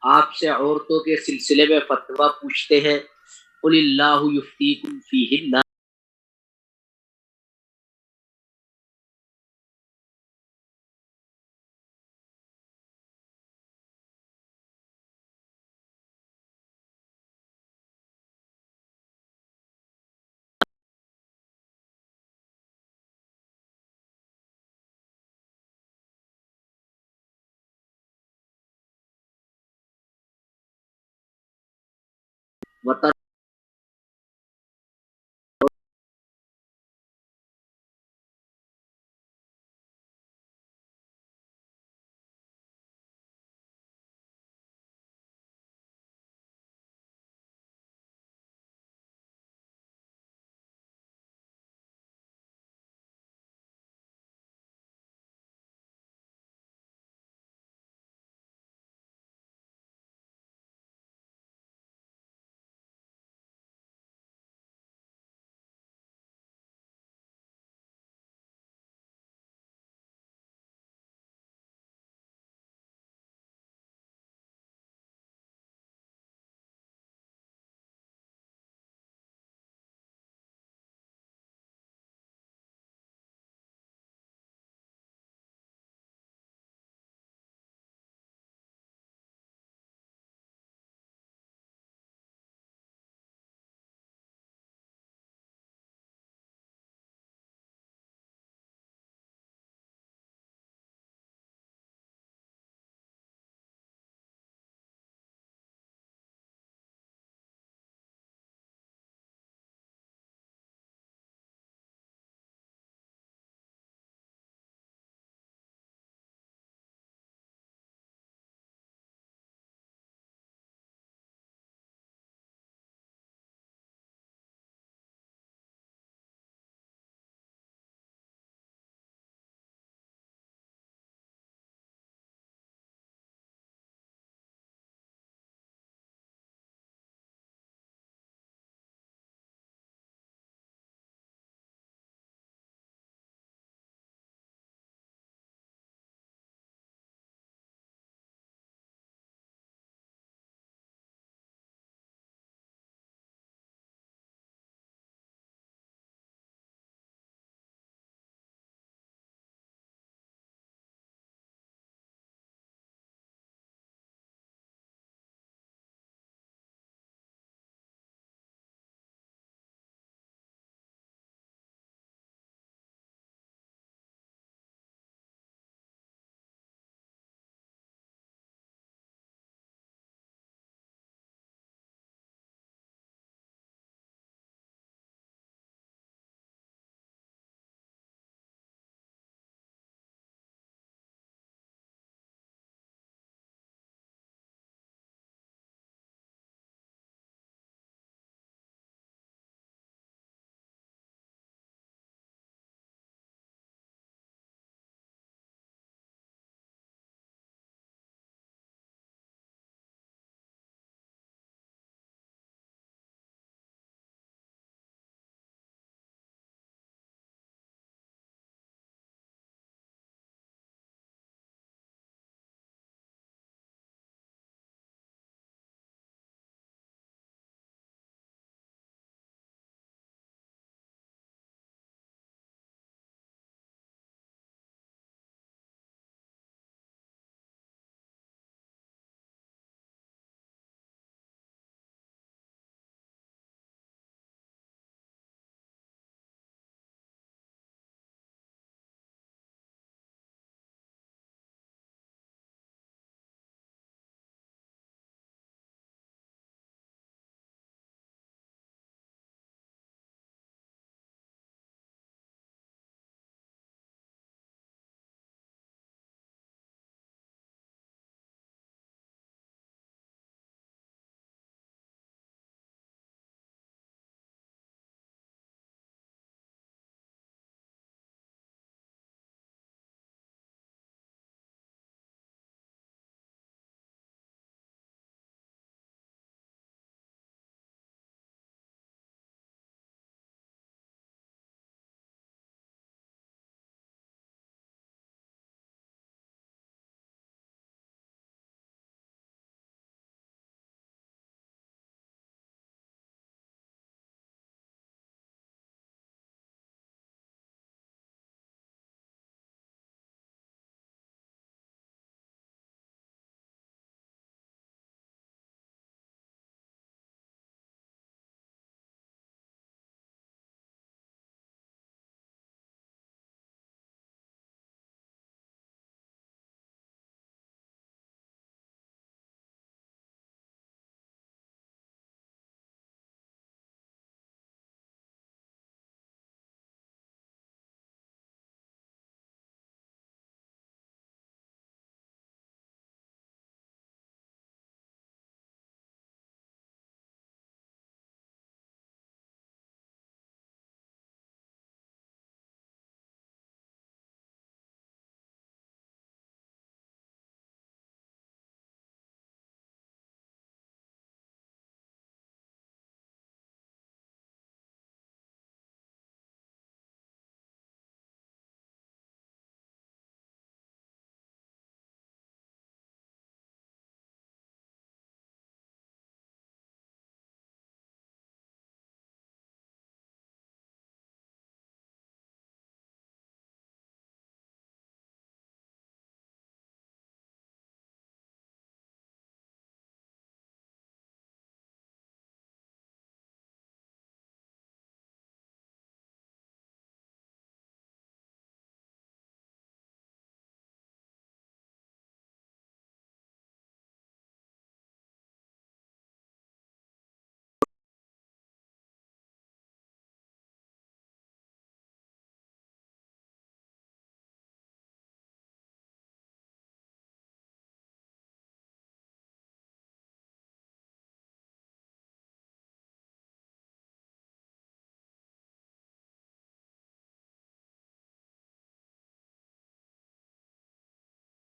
آپ سے عورتوں کے سلسلے میں فتویٰ پوچھتے ہیں، قل اللہ یفتیکم فیہن،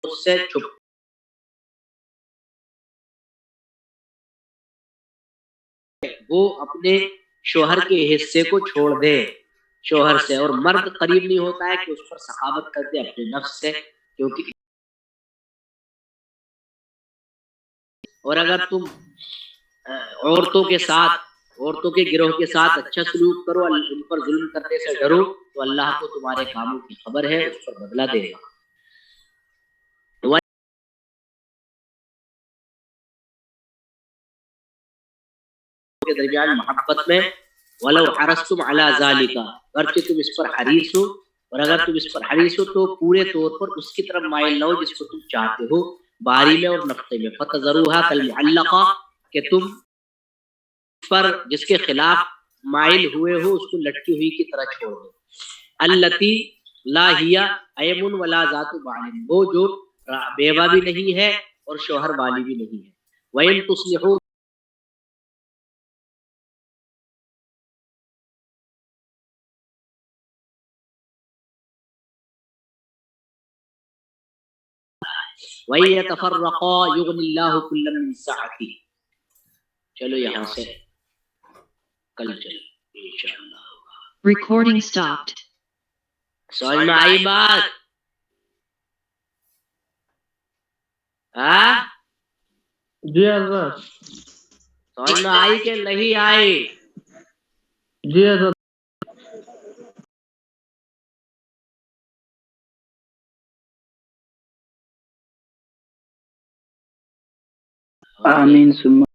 اس سے چھپ وہ اپنے شوہر کے حصے کو چھوڑ دے شوہر سے، اور مرد قریب نہیں ہوتا ہے کہ اس پر سخاوت کر دے اپنے نفس سے، کیونکہ اور اگر تم عورتوں کے گروہ کے ساتھ اچھا سلوک کرو، ان پر ظلم کرنے سے ڈرو، تو اللہ کو تمہارے کاموں کی خبر ہے، اس پر بدلہ دے گا۔ کے درمیان محبت میں ولو حرصتم علی ذالک، اگرچہ تم اس پر حریص ہو، اور اگر تم اس پر حریص ہو تو پورے طور پر اس کی طرف مائل نہ ہو جس کو تم چاہتے ہو، باری میں اور نقطے میں، فتذروها کالمعلقہ، کہ تم پر جس کے خلاف مائل ہوئے ہو اس کو لٹکی ہوئی کی طرح چھوڑ دو، التی لا ہی ایمن ولا ذات بعل، وہ جو بیوہ بھی نہیں ہے اور شوہر والی بھی نہیں ہے، وَإِن تُصْلِحُوا، وَإِن يَتَفَرَّقَا يُغْنِ اللَّهُ كُلًّا مِّن سَعَتِهِ۔ چلو یہاں سے کل چلو انشاءاللہ۔ Recording stopped. سمجھ میں آئی بات؟ ہاں جی حضرت، سمجھ میں آئی کہ نہیں آئی؟ جی حضرت۔ آمین ثم